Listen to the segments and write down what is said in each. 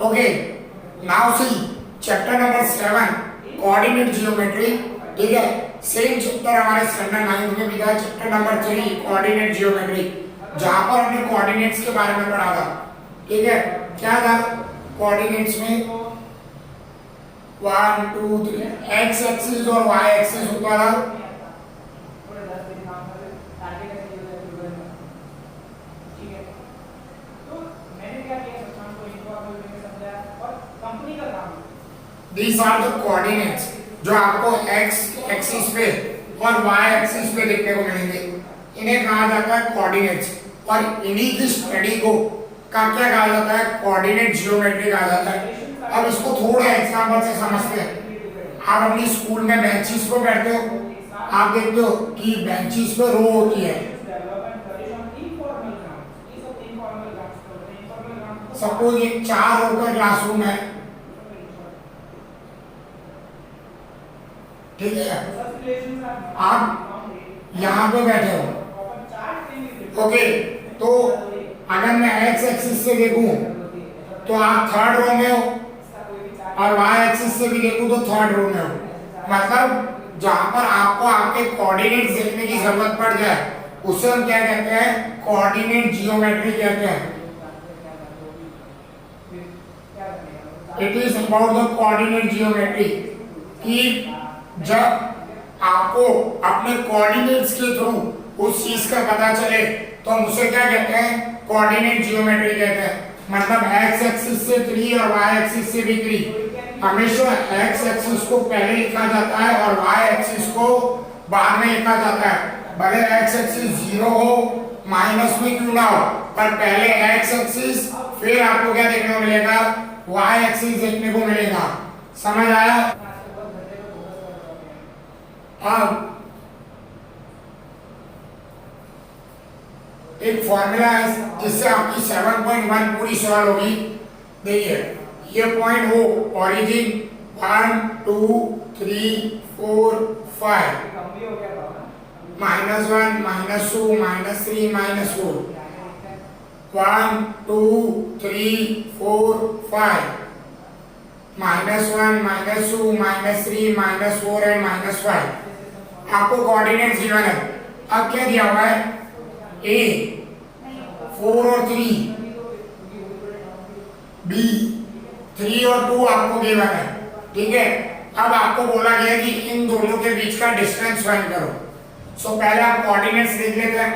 Okay, now see chapter number 7 coordinate geometry. ठीक है, same chapter हमारे स्टैंडर्ड 9 में भी था, चैप्टर नंबर 3 कोऑर्डिनेट जियोमेट्री, जहां पर हमने कोऑर्डिनेट्स के बारे में पढ़ा था। ठीक है, क्या था कोऑर्डिनेट्स में 1 2 3 एक्स एक्सिस और वाई एक्सिस होता था। These are the coordinates जो आपको x एक्सिस पे और y एक्सिस पे देखने को मिलेंगे। इन्हें कहा जाता है कोऑर्डिनेट्स, और इन्हीं की स्टडी को क्या कहा जाता है, कोऑर्डिनेट जियोमेट्री कहा जाता है। अब इसको थोड़ा एग्जांपल से समझते हैं। आप अपनी स्कूल में बेंचेस पे बैठते हो, आप देखते हो कि बेंचेस पे रो होती है। सपोज ये 4 रो का क्लासरूम है, ठीक है, आप यहाँ पे बैठे हो। ओके, तो अगर मैं एक्स एक्सिस से देखूं तो आप थर्ड रो में हो, और वाई एक्सिस से भी देखूं तो थर्ड रो में हो। मतलब जहां पर आपको आपके कोऑर्डिनेट्स देखने की जरूरत पड़ जाए उसे हम क्या कहते हैं, कोऑर्डिनेट जियोमेट्री कहते हैं। It is about the coordinate geometry कि जब आपको अपने कोऑर्डिनेट्स के थ्रू उस चीज का पता चले तो हम उसे क्या कहते हैं, कोऑर्डिनेट जियोमेट्री कहते हैं। मतलब एक्स एक्सिस से 3 और वाई एक्सिस से भी 3। हमेशा एक्स एक्सिस को पहले लिखा जाता है और वाई एक्सिस को बाद में लिखा जाता है। भले एक्स एक्सिस 0 हो, माइनस में क्यों ना हो, पर पहले एक्स एक्सिस, फिर आपको क्या देखने को मिलेगा, वाई एक्सिस देखने को मिलेगा। समझ आया? अब एक फॉर्मूला है जिससे आपकी 7.1 पूरी सॉल्व होगी। देखिए, ये पॉइंट हो ओरिजिन 1 2 3 4 5 -1 -2 -3 -4 1 2 3 4 5 -1 -2 -3 -4 एंड -5। आपको कोऑर्डिनेट गिवन है। अब क्या दिया हुआ है, ए 4 और 3, बी 3 और 2 आपको गिवन है। ठीक है, अब आपको बोला गया कि इन दोनों के बीच का डिस्टेंस फाइंड करो। सो पहले आप कोऑर्डिनेट्स देख लेते हैं।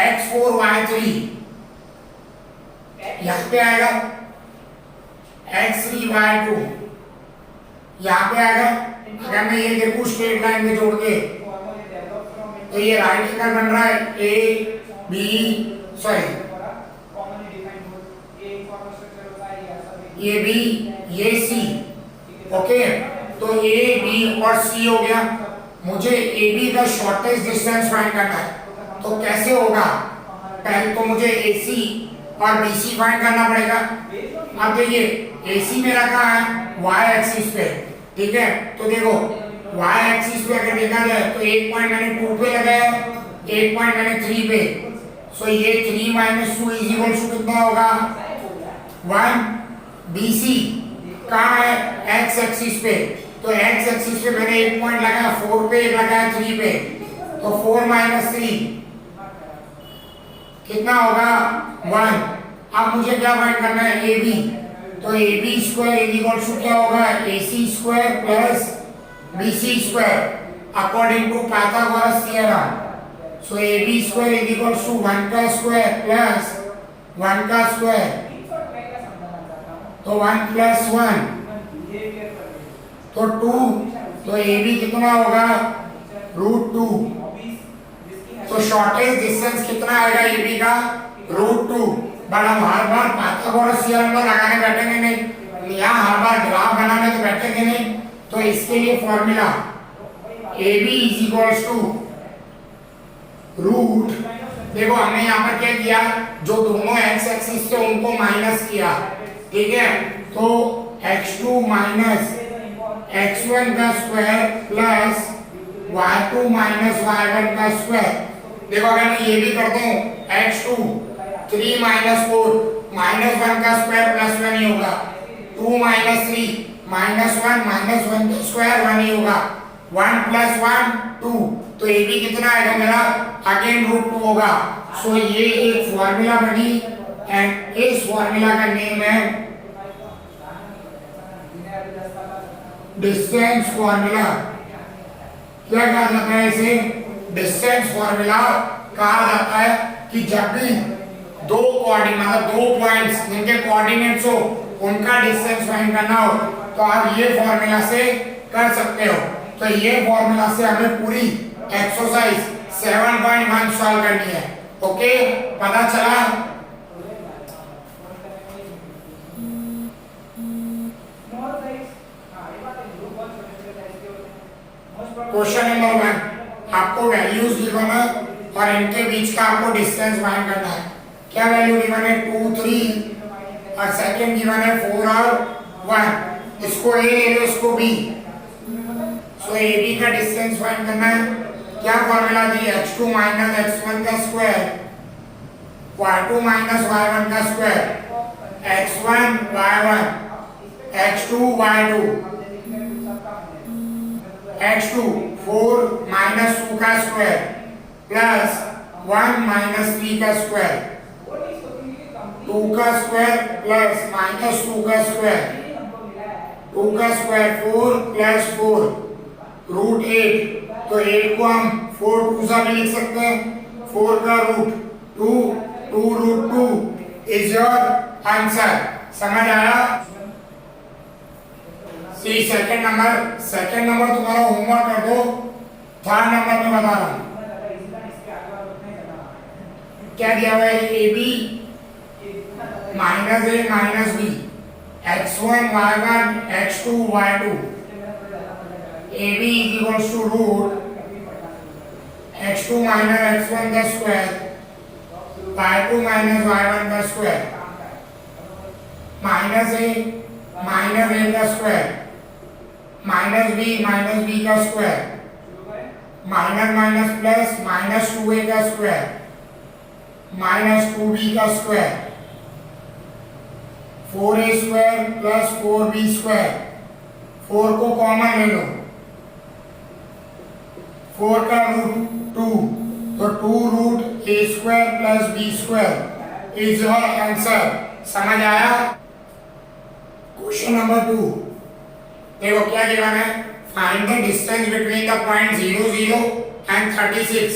x4 y3 यहाँ पे आएगा, x3 y2 यहाँ पे आएगा। अगर मैं ये देखूं स्ट्रेट लाइन में जोड़ के तो ये राइट एंगल बन रहा है, ए बी सॉरी ये बी ये सी। ओके, तो ए बी और सी हो गया। मुझे ए बी का शॉर्टेस्ट डिस्टेंस फाइंड करना है, तो कैसे होगा, पहले तो मुझे ए सी और बी सी फाइंड करना पड़ेगा। अब देखिए, ए सी मेरा कहाँ है, वाई एक्सिस पे। ठीक है, तो देखो वाई एक्सिस पे अगर देखा जाए तो एक पॉइंट मैंने 2 पे लगाया, एक पॉइंट मैंने 3 पे। सो ये 3 - 2 इज इक्वल टू कितना होगा, 1। बी सी कहाँ है, एक्स एक्सिस पे। तो एक्स एक्सिस पे मैंने एक पॉइंट लगाया 4 पे, एक लगाया 3 पे, तो 4 - 3 कितना होगा, 1। अब मुझे क्या फाइंड करना है, ए बी। तो A B square is equal to क्या होगा, A C square plus B C square according to Pythagoras theorem. So A B square is equal to 1 का स्क्वायर प्लस 1 का स्क्वायर, तो 1 + 1 तो 2। तो ए बी कितना होगा, √2। तो शॉर्टेस्ट डिस्टेंस कितना आएगा ए बी का, √2। बट हम हर बार पाइथागोरस थ्योरम को लगाने बैठेंगे नहीं, यहाँ हर बार ग्राफ बनाने तो बैठेंगे नहीं। तो इसके लिए formula A B is equals to root, देखो हमने यहाँ पर क्या किया, जो दोनों एक्स एक्सिस थे उनको माइनस किया। ठीक है, तो x2 - x1 का स्क्वायर प्लस y2 - y1 का स्क्वायर। देखो अगर मैं ये भी करता हूँ x2 3 - 4 -1 का स्क्वायर +1 ही होगा, 2 - 3 -1 -1 का स्क्वायर 1 ही होगा, 1 + 1 2। तो ए बी कितना आएगा मेरा, अगेन √2 होगा। सो ये एक फॉर्मूला बनी एंड इस फॉर्मूला का नेम है डिस्टेंस फॉर्मूला। क्या कहा जाता है इसे, डिस्टेंस फॉर्मूला कहा जाता है कि जब भी दो कोऑर्डिनेट मतलब दो पॉइंट्स जिनके कोऑर्डिनेट्स हो उनका डिस्टेंस फाइंड करना हो तो आप ये फॉर्मूला से कर सकते हो। तो ये फॉर्मूला से हमें पूरी एक्सरसाइज 7.1 सॉल्व करनी है। ओके, पता चला। क्वेश्चन नंबर 1, आपको वैल्यूज गिवन है और इनके बीच का आपको डिस्टेंस फाइंड करना है। क्या वैल्यू गिवन है, 2 3 और सेकंड गिवन है 4 और 1। इसको ए ले लो, इसको बी। सो ए बी का डिस्टेंस फाइंड करना है। क्या फॉर्मूला दी, x2 - x1 का स्क्वायर y2 - y1 का square, x1 y1 x2 y2 x2 4 - 2 का स्क्वायर प्लस 1 - 3 का स्क्वायर, 2 का स्क्वायर प्लस -2 का स्क्वायर, 2 का स्क्वायर 4 + 4 √8। तो 8 को हम 4 2 सा भी लिख सकते हैं, 4 का रूट 2 2 √2 इज योर आंसर। समझ आया। सी सेकंड नंबर तुम्हारा होमवर्क कर दो। थर्ड नंबर में बता रहा हूं क्या दिया हुआ है, A B -a - b x1 y1 x2 y2 ab is equals to root x2 - x1 का स्क्वायर y2 - y1 का स्क्वायर -a का स्क्वायर -b का स्क्वायर माइनस प्लस -2a का स्क्वायर -2b का square 4a square plus 4b square. 4 को common ले लो, 4 का root 2 तो 2 √a square plus b square is your answer. समझ आया। क्वेश्चन नंबर 2 देखो क्या गिवन है, find the distance between the point 0 0 and 36।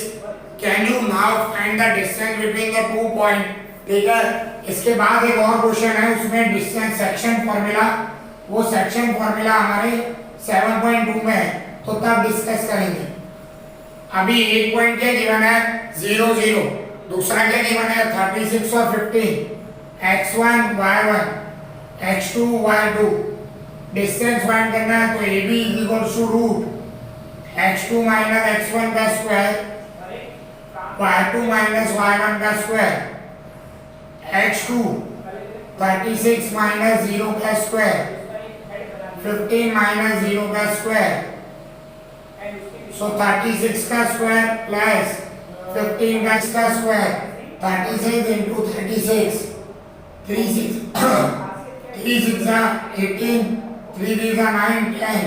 Can you now find the distance between the two point. ठीक है, इसके बाद एक और क्वेश्चन है, उसमें डिस्टेंस सेक्शन फॉर्मूला, वो सेक्शन फॉर्मूला हमारे 7.2 में है तो तब डिस्कस करेंगे। अभी एक पॉइंट क्या गिवन है, 0 0, दूसरा क्या गिवन है 36 और 15, x1 y1 x2 y2। Distance find करना है तो AB is equal to root x2 - x1 का स्क्वायर y2 - y1 का स्क्वायर x2 36 - 0 का स्क्वायर 15 - 0 का स्क्वायर। सो 36 का स्क्वायर प्लस 15 का स्क्वायर 36 into 36 3 6 18 3 3 9 10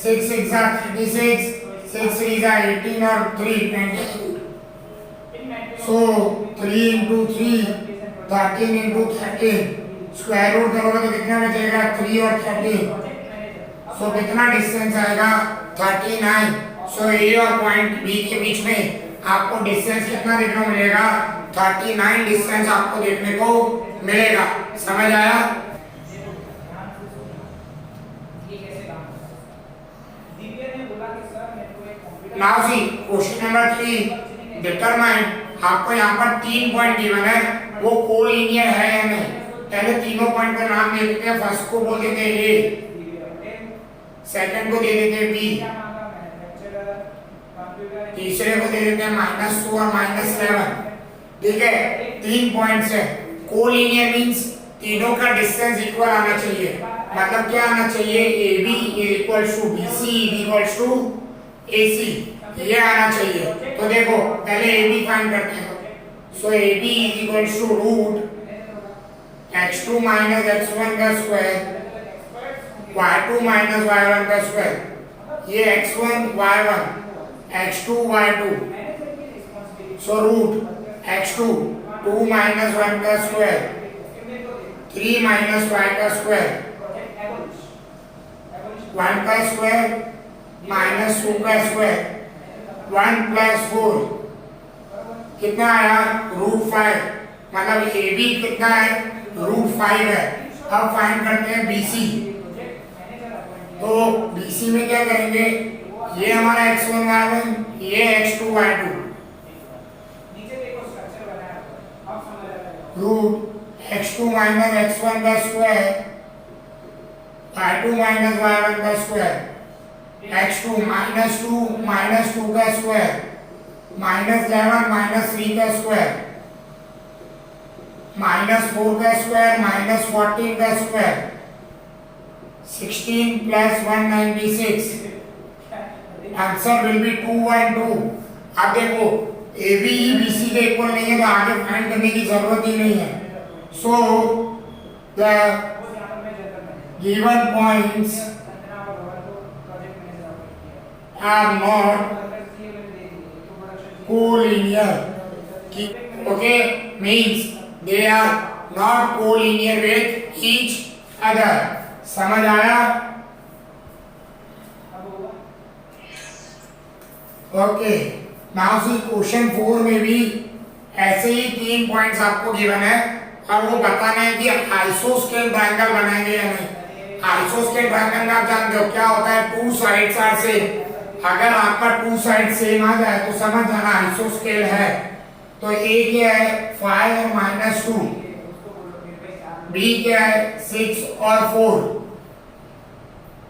6 6 36 6 3 18 और 3 20। सो 3 into 3 13 into 13 स्क्वायर रूट करोगे तो कितना बचेगा 3 और 13। सो कितना डिस्टेंस आएगा 39। सो ए और पॉइंट बी के बीच में आपको डिस्टेंस कितना देखने को मिलेगा 39 डिस्टेंस आपको देखने को मिलेगा। समझ आया। Now see question number 3 determine. आपको यहाँ पर 3 पॉइंट गिवन है, वो कोलिनियर है या नहीं। पहले तीनों पॉइंट का नाम दे देते हैं। फर्स्ट को बोल देते हैं ए, सेकंड को दे देते हैं बी, तीसरे को दे देते हैं -2 और -7। ठीक है, 3 पॉइंट्स है। कोलिनियर मींस तीनों का डिस्टेंस इक्वल आना चाहिए। मतलब क्या आना चाहिए, AB equals to BC equals to AC, ये आना चाहिए। तो देखो पहले AB फाइंड करते हैं। So AB equals to root x2 minus x1 का स्क्वायर y2 माइनस y1 का स्क्वायर, ये x1 y1 x2 y2, so root x2 2 minus 1 का स्क्वायर 3 माइनस y का स्क्वायर 1 का स्क्वायर माइनस 2 का स्क्वायर 1 प्लस 4 कितना आया रूट 5, मतलब ए बी कितना है रूट 5 है। अब फाइंड करते हैं बीसी, तो बीसी में क्या करेंगे, ये हमारा x1 y1, ये x2 y2, root x2 minus x1 का स्क्वायर y2 माइनस y1 का स्क्वायर, x2 माइनस 2 का स्क्वायर माइनस 11 माइनस 3 का स्क्वायर माइनस 4 का स्क्वायर माइनस 14 का square 16 plus 196, answer will be 212। अब देखो A B E B C के इक्वल नहीं है तो आगे फाइंड करने की जरूरत ही नहीं है। So the given points are not collinear, okay, means they are not collinear with each other। समझ आया? ओके, नाउ सी क्वेश्चन 4 में भी ऐसे ही 3 पॉइंट्स आपको गिवन है और वो बताना है कि आइसोस्केल ट्रायंगल बनाएंगे या नहीं। आइसोस्केल ट्रायंगल में आप जानते हो क्या होता है, 2 साइड्स आर सेम। अगर आपका 2 साइड सेम आ जाए तो समझ जाना आइसोस्केल है। तो ए क्या है 5 और माइनस 2, बी क्या है 6 और 4,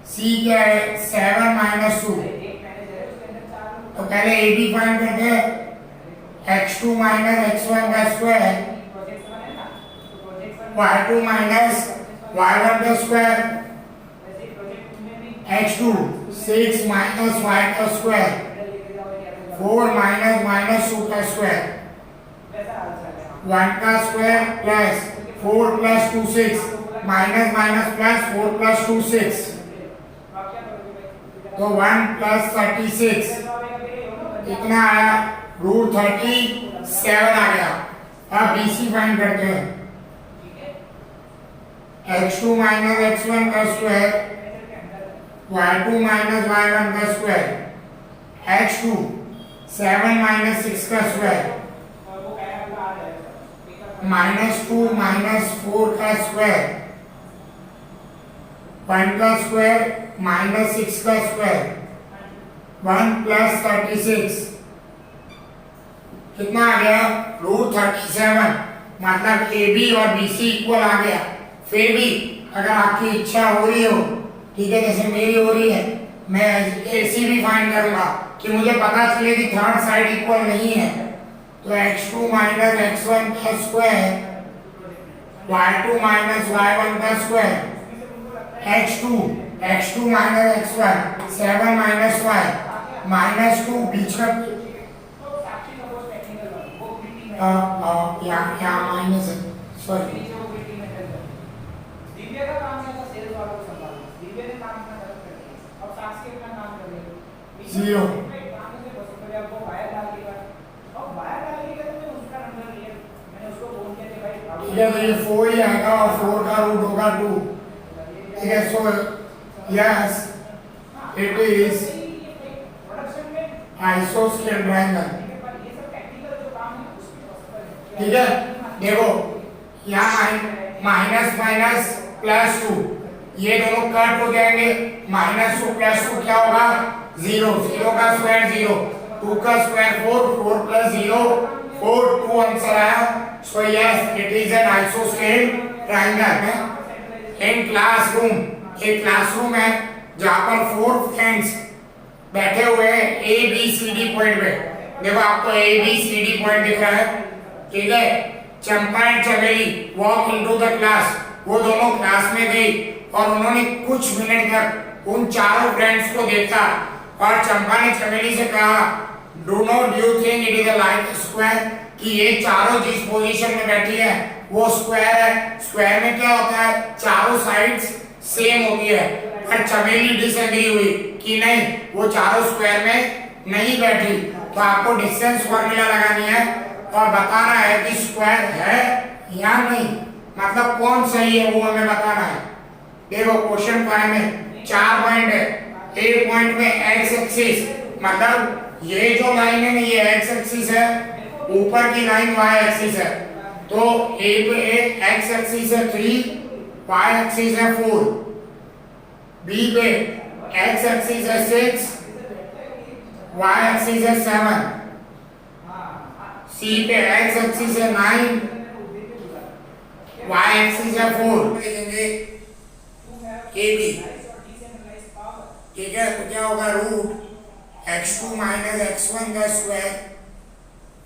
सी क्या है 7 माइनस 2। तो पहले ए बी फाइंड करते हैं, x2 माइनस x1 का स्क्वायर y2 माइनस y1 का स्क्वायर x2 6 माइनस y का स्क्वायर 4 माइनस 2 का स्क्वायर 1 का square plus 4 plus 2 6 minus plus 4 plus 2 6, तो 1 प्लस 36 कितना आया रूट 37 आ गया। अब बीसी फाइंड करते हैं, x2 माइनस x1 का स्क्वायर y2 माइनस y1 का स्क्वायर x2 7 माइनस 6 का स्क्वायर माइनस 2 माइनस 4 का स्क्वायर 1 का स्क्वायर माइनस 6 का स्क्वायर 1 प्लस 36 कितना आ गया रूट 37। मतलब ए बी और बी सी इक्वल आ गया। फिर भी अगर आपकी इच्छा हो रही हो, ठीक है, जैसे मेरी हो रही है, मैं ऐसी भी फाइंड करूंगा कि मुझे पता चले कि थर्ड साइड इक्वल नहीं है, तो x2 माइनस x1 का स्क्वायर y2 माइनस y1 का square x2 minus x1 7 minus y minus 2 बीच का यहाँ माइनस है, सॉरी जीरो। ठीक है, तो ये 4 ही आएगा और 4 का रूट होगा 2। ठीक है, सो यस इट इज आइसोस्केल ट्रायंगल। ठीक है, देखो यहाँ माइनस माइनस प्लस 2 ये दोनों कट हो जाएंगे। माइनस 2 प्लस 2 क्या होगा 0, 0 का स्क्वायर 0, 2 का स्क्वायर 4, 4 प्लस 0 4, 2 आंसर आया। So yes it is an आइसोस्केल ट्रायंगल। इन क्लासरूम, एक क्लासरूम है जहाँ पर 4 फ्रेंड्स बैठे हुए हैं A B C D point पे। देखो आपको A B C D point दिख रहा है, ठीक है। Champa and Chameli walk into the class, वो दोनों क्लास में गई और उन्होंने कुछ मिनट तक उन चारों फ्रेंड्स को देखा और चंपा ने चमेली से कहा do not you think it is a like square, कि ये चारों जिस पोजीशन में बैठी है वो स्क्वायर है। स्क्वायर में क्या होता है, चारों साइड्स सेम होती है। पर चमेली डिसएग्री हुई कि नहीं, वो चारों स्क्वायर में नहीं बैठी। तो आपको डिस्टेंस फॉर्मूला लगानी है और बताना है कि स्क्वायर है या नहीं, मतलब कौन सही है वो हमें बताना है। देखो क्वेश्चन 5 में 4 पॉइंट है। एक पॉइंट में एक्स एक्सिस, मतलब ये जो लाइन है ना, ये एक्स एक्सिस है, ऊपर की लाइन वाई एक्सिस है। तो ए पे एक्स एक्सिस है 3, वाई एक्सिस है 4, बी पे एक्स एक्सिस है 6, वाई एक्सिस है 7, सी पे एक्स एक्सिस है 9, वाई एक्सिस है 4। देखेंगे ए बी, ठीक है। तो क्या होगा, रूट x2 माइनस x1 का स्क्वायर,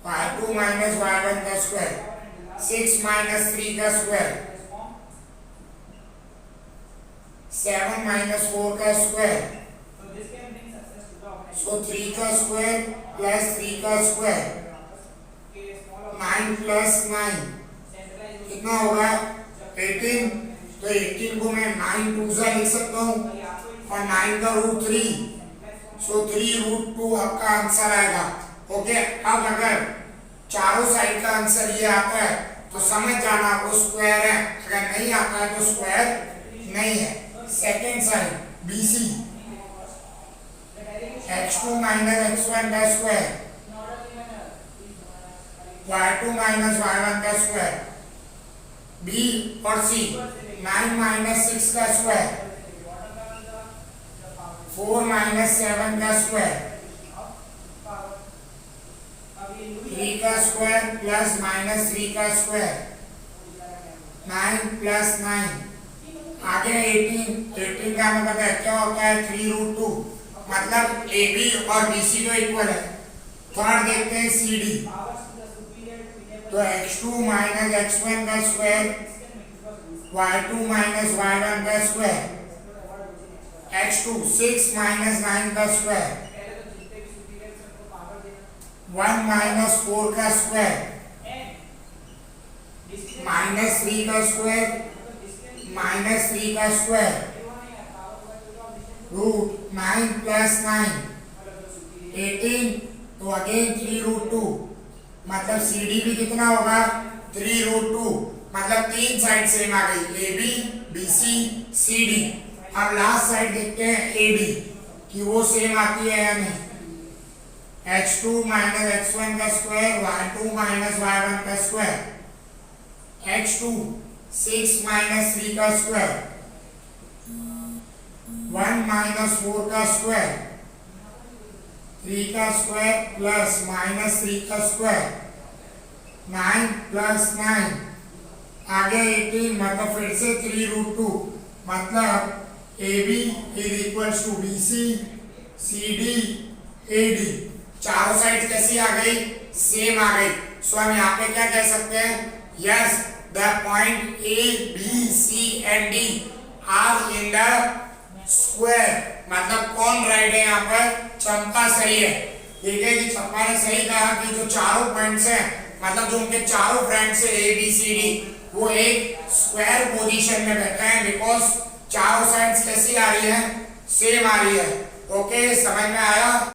y2 माइनस y1 का स्क्वायर, 6 माइनस 3 का स्क्वायर, 7 माइनस 4 का स्क्वायर, सो 3 का स्क्वायर प्लस 3 का स्क्वायर, 9 प्लस 9 कितना होगा 18। तो 18 को मैं 9 2 से लिख सकता हूँ और 9 का रूट 3, सो 3 रूट 2 आपका आंसर आएगा। ओके, अब अगर चारों साइड का आंसर ये आता है तो समझ जाना वो स्क्वायर है, अगर नहीं आता है तो स्क्वायर नहीं है। Second side BC, x2 minus x1 का स्क्वायर, y2 माइनस y1 का स्क्वायर, B और C 9 माइनस 6 का स्क्वायर, 4 माइनस 7 का स्क्वायर, 3 का स्क्वायर प्लस माइनस 3 का स्क्वायर, 9 प्लस 9, आगे 18 का हमें पता है क्या होता है 3 रूट 2, मतलब AB और BC तो इक्वल है। थर्ड देखते हैं CD, तो x2 माइनस x1 का स्क्वायर, y2 माइनस y1 का स्क्वायर, x2 6 माइनस 9 का स्क्वायर, 1 माइनस 4 का स्क्वायर, माइनस 3 का स्क्वायर, माइनस 3 का स्क्वायर, रूट 9 प्लस 9 18, तो अगेन 3 रूट 2, मतलब CD भी कितना होगा 3 रूट 2, मतलब तीन साइड सेम आ गई AB BC CD। अब लास्ट साइड देखते हैं AD कि वो सेम आती है या नहीं। x2 माइनस x1 का स्क्वायर, y2 माइनस y1 का स्क्वायर, x2 6 माइनस 3 का स्क्वायर, 1 माइनस 4 का स्क्वायर, 3 का स्क्वायर प्लस माइनस 3 का स्क्वायर, 9 प्लस 9, आगे 18, मतलब फिर से 3 रूट 2, मतलब AB is equals to BC CD AD। चारों साइड कैसी आ गई, सेम आ गई। सो हम यहाँ पे क्या कह सकते हैं, yes the point A B C and D are in the square, मतलब कौन राइट है यहाँ पर, चंपा सही है। ठीक है कि चंपा ने सही कहा कि जो चारों पॉइंट्स हैं, मतलब जो उनके चारों फ्रेंड्स है A B C D, वो एक स्क्वायर पोजीशन में बैठे हैं, बिकॉज चारों साइड्स कैसी आ रही है, सेम आ रही है। ओके, समझ में आया।